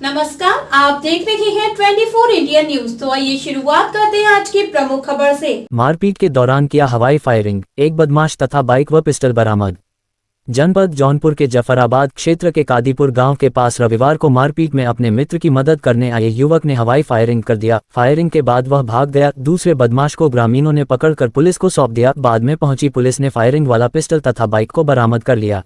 नमस्कार, आप देख रहे हैं 24 इंडिया न्यूज। तो आइए शुरुआत करते हैं आज की प्रमुख खबर से। मारपीट के दौरान किया हवाई फायरिंग, एक बदमाश तथा बाइक व पिस्टल बरामद। जनपद जौनपुर के जफराबाद क्षेत्र के कादीपुर गांव के पास रविवार को मारपीट में अपने मित्र की मदद करने आए युवक ने हवाई फायरिंग कर दिया। फायरिंग के बाद वह भाग गया। दूसरे बदमाश को ग्रामीणों ने पकड़कर पुलिस को सौंप दिया। बाद में पहुंची पुलिस ने फायरिंग वाला पिस्टल तथा बाइक को बरामद कर लिया।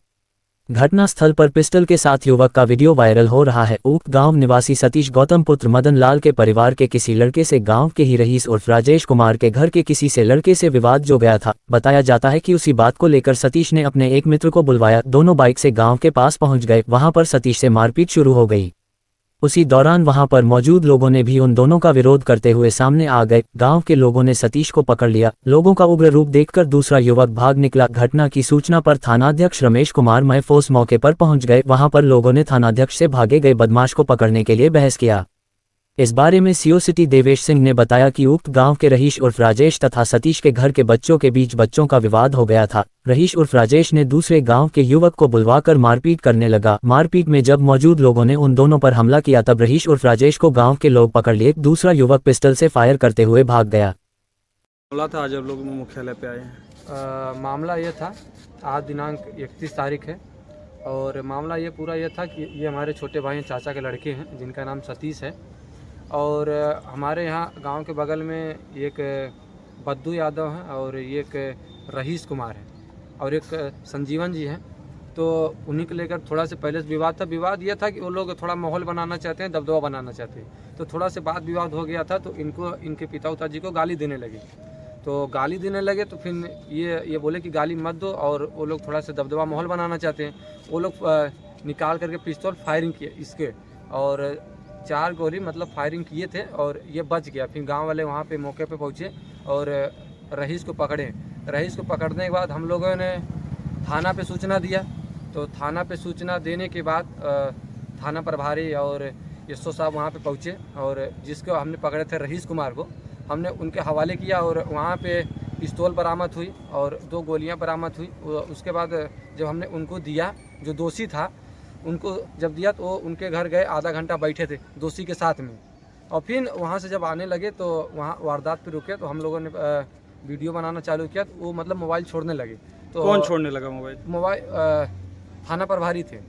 घटनास्थल पर पिस्टल के साथ युवक का वीडियो वायरल हो रहा है। उक्त गांव निवासी सतीश गौतम पुत्र मदन लाल के परिवार के किसी लड़के से गांव के ही रईस उर्फ राजेश कुमार के घर के किसी से लड़के से विवाद जो गया था। बताया जाता है कि उसी बात को लेकर सतीश ने अपने एक मित्र को बुलवाया। दोनों बाइक से गांव के पास पहुंच गए। वहां पर सतीश से मारपीट शुरू हो गई। उसी दौरान वहां पर मौजूद लोगों ने भी उन दोनों का विरोध करते हुए सामने आ गए। गांव के लोगों ने सतीश को पकड़ लिया। लोगों का उग्र रूप देखकर दूसरा युवक भाग निकला। घटना की सूचना पर थानाध्यक्ष रमेश कुमार महफूज मौके पर पहुंच गए। वहां पर लोगों ने थानाध्यक्ष से भागे गए बदमाश को पकड़ने के लिए बहस किया। इस बारे में सीओ सिटी देवेश सिंह ने बताया कि उक्त गांव के रईस उर्फ राजेश तथा सतीश के घर के बच्चों के बीच बच्चों का विवाद हो गया था। रईस उर्फ राजेश ने दूसरे गांव के युवक को बुलवाकर मारपीट करने लगा। मारपीट में जब मौजूद लोगों ने उन दोनों पर हमला किया तब रईस उर्फ राजेश को गांव के लोग पकड़ लिए। दूसरा युवक पिस्टल से फायर करते हुए भाग गया। मामला था, आज अब लोग मुख्यालय पे आए हैं। मामला ये था, आज दिनांक 31 तारीख है और मामला ये पूरा ये था कि ये हमारे छोटे भाई चाचा के लड़के हैं जिनका नाम सतीश है। और हमारे यहाँ गांव के बगल में एक बद्दू यादव हैं और एक रईस कुमार है और एक संजीवन जी हैं। तो उन्हीं को लेकर थोड़ा से पहले से विवाद था। विवाद ये था कि वो लोग थोड़ा माहौल बनाना चाहते हैं, दबदबा बनाना चाहते हैं। तो थोड़ा से बात विवाद हो गया था। तो इनके पिता जी को गाली देने लगे। तो गाली देने लगे तो फिर ये बोले कि गाली मत दो, और वो लोग थोड़ा सा दबदबा माहौल बनाना चाहते हैं। वो लोग निकाल करके पिस्तौल फायरिंग किए इसके, और 4 गोली मतलब फायरिंग किए थे और ये बच गया। फिर गांव वाले वहाँ पे मौके पे पहुँचे और रईस को पकड़े। रईस को पकड़ने के बाद हम लोगों ने थाना पे सूचना दिया। तो थाना पे सूचना देने के बाद थाना प्रभारी और एसओ साहब वहाँ पे पहुँचे और जिसको हमने पकड़े थे रईस कुमार को हमने उनके हवाले किया। और वहाँ पे पिस्तौल बरामद हुई और 2 गोलियाँ बरामद हुई। उसके बाद जब हमने उनको दिया, जो दोषी था उनको जब दिया तो उनके घर गए, आधा घंटा बैठे थे दोषी के साथ में। और फिर वहाँ से जब आने लगे तो वहाँ वारदात पे रुके। तो हम लोगों ने वीडियो बनाना चालू किया। तो वो मतलब मोबाइल छोड़ने लगे। तो कौन छोड़ने लगा मोबाइल? थाना प्रभारी थे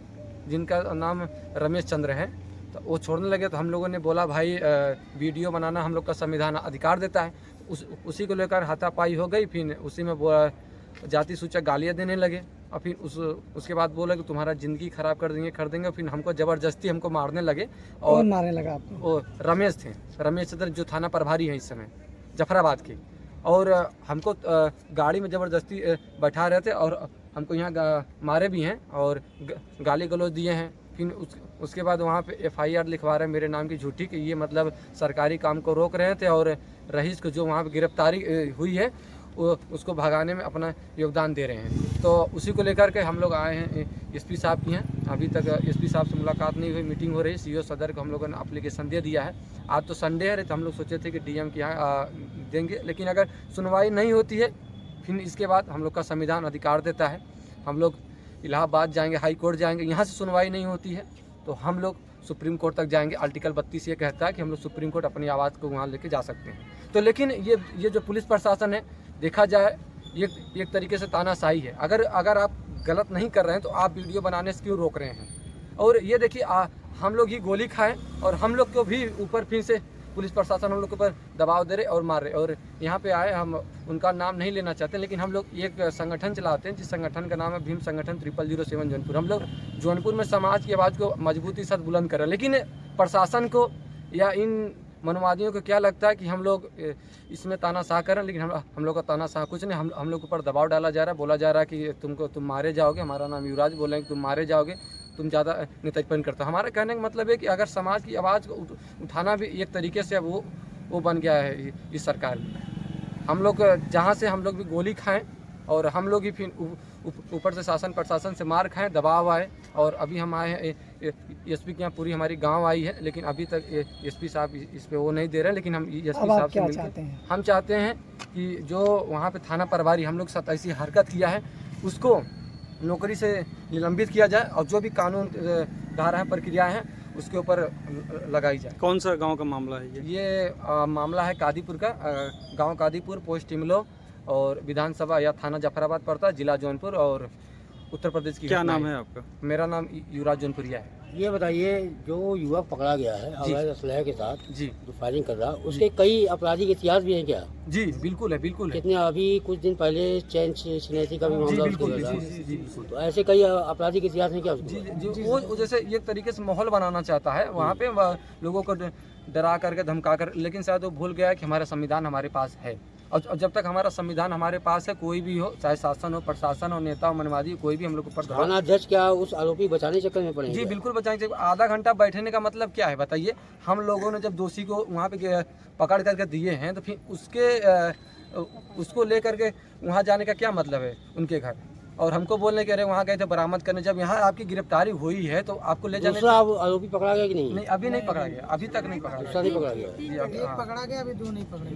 जिनका नाम रमेश चंद्र है। तो वो छोड़ने लगे। तो हम लोगों ने बोला भाई वीडियो बनाना हम लोग का संविधान अधिकार देता है। उसी को लेकर हाथापाई हो गई। फिर उसी में जाति सूचक गालियाँ देने लगे। और फिर उसके बाद बोला कि तुम्हारा ज़िंदगी ख़राब कर देंगे। फिर हमको ज़बरदस्ती हमको मारने लगे। और मारने लगा आपको? वो रमेश थे, रमेश चंद्र, जो थाना प्रभारी हैं इस समय जफराबाद के। और हमको गाड़ी में ज़बरदस्ती बैठा रहे थे और हमको यहाँ मारे भी हैं और गाली गलौज दिए हैं। फिर उसके बाद वहाँ पे FIR लिखवा रहे हैं मेरे नाम की झूठी कि ये मतलब सरकारी काम को रोक रहे थे। और रईस को जो वहाँ पे गिरफ्तारी हुई है उसको भगाने में अपना योगदान दे रहे हैं। तो उसी को लेकर के हम लोग आए हैं SP साहब की हैं। अभी तक SP साहब से मुलाकात नहीं हुई, मीटिंग हो रही है। CO सदर को हम लोगों ने एप्लीकेशन दे दिया है। आज तो संडे है तो हम लोग सोचे थे कि DM के यहाँ देंगे, लेकिन अगर सुनवाई नहीं होती है फिर इसके बाद हम लोग का संविधान अधिकार देता है, हम लोग इलाहाबाद जाएंगे, हाई कोर्ट जाएंगे। यहाँ से सुनवाई नहीं होती है तो हम लोग सुप्रीम कोर्ट तक जाएंगे। आर्टिकल 32 ये कहता है कि हम लोग सुप्रीम कोर्ट अपनी आवाज़ को वहाँ लेके जा सकते हैं। तो लेकिन ये जो पुलिस प्रशासन है, देखा जाए ये एक तरीके से तानाशाही है। अगर आप गलत नहीं कर रहे हैं तो आप वीडियो बनाने से क्यों रोक रहे हैं? और ये देखिए हम लोग ही गोली खाएं और हम लोग को भी ऊपर फिर से पुलिस प्रशासन हम लोग के ऊपर दबाव दे रहे और मार रहे। और यहाँ पे आए, हम उनका नाम नहीं लेना चाहते, लेकिन हम लोग एक संगठन चलाते हैं जिस संगठन का नाम है भीम संगठन 0007 जौनपुर। हम लोग जौनपुर में समाज की आवाज़ को मजबूती से बुलंद कर रहे हैं। लेकिन प्रशासन को या इन मनवादियों को क्या लगता है कि हम लोग इसमें तानाशाह कर रहे हैं, लेकिन हम लोग का तानाशाह कुछ नहीं। हम लोग के ऊपर दबाव डाला जा रहा है, बोला जा रहा है कि तुम मारे जाओगे। हमारा नाम युवराज बोल रहे हैं कि तुम मारे जाओगे, तुम ज़्यादा नेतृत्व करते हो। हमारा कहने का मतलब है कि अगर समाज की आवाज़ को उठाना भी एक तरीके से अब वो बन गया है इस सरकार में। हम लोग जहाँ से हम लोग भी गोली खाएँ और हम लोग ही फिर ऊपर से शासन प्रशासन से मार खाएं, दबाव आए। और अभी हम आए हैं SP के यहाँ, पूरी हमारी गांव आई है, लेकिन अभी तक SP साहब इस पे वो नहीं दे रहे। लेकिन हम SP साहब से मिलकर हम चाहते हैं कि जो वहाँ पे थाना प्रभारी हम लोग साथ ऐसी हरकत किया है उसको नौकरी से निलंबित किया जाए और जो भी कानून धारा प्रक्रिया हैं उसके ऊपर लगाई जाए। कौन सा गांव का मामला है ये? ये मामला है कादीपुर का, गांव कादीपुर, पोस्ट टिमलो और विधानसभा या थाना जफराबाद पड़ता है, जिला जौनपुर और उत्तर प्रदेश की। क्या नाम है आपका? मेरा नाम युवराज जौनपुरिया है। ये बताइए, जो युवक पकड़ा गया है अवैध असलहे के साथ जी जो फायरिंग कर रहा है, उसके कई आपराधिक इतिहास भी हैं क्या? जी बिल्कुल है, बिल्कुल है। कितने, अभी कुछ दिन पहले चैन छिनैती का भी जी मामला बिल्कुल, उसके जी था। जी जी बिल्कुल। तो ऐसे कई आपराधिक इतिहास हैं क्या उसके? जी जी वो जैसे एक तरीके से माहौल बनाना चाहता है वहाँ पे, लोगों को डरा करके धमका कर, लेकिन शायद वो भूल गया है कि हमारा संविधान हमारे पास है। और जब तक हमारा संविधान हमारे पास है, कोई भी हो, चाहे शासन हो, प्रशासन हो, नेता हो, मनवादी, कोई भी हम लोग ऊपर थाना अध्यक्ष क्या उस आरोपी बचाने चक्कर में पड़े? जी बिल्कुल बचाएंगे। आधा घंटा बैठने का मतलब क्या है बताइए? हम लोगों ने जब दोषी को वहाँ पे पकड़ करके दिए हैं, तो फिर उसको लेकर के वहाँ जाने का क्या मतलब है उनके घर? और हमको बोलने के रहे वहाँ गए थे बरामद करने, जब यहाँ आपकी गिरफ्तारी हुई है तो आपको ले जाने। दूसरा आरोपी पकड़ा गया कि नहीं? नहीं, अभी नहीं पकड़ा गया, अभी तक नहीं पकड़ा गया। दूसरा नहीं पकड़ा गया। जी, पकड़ा गया, अभी दो नहीं पकड़े।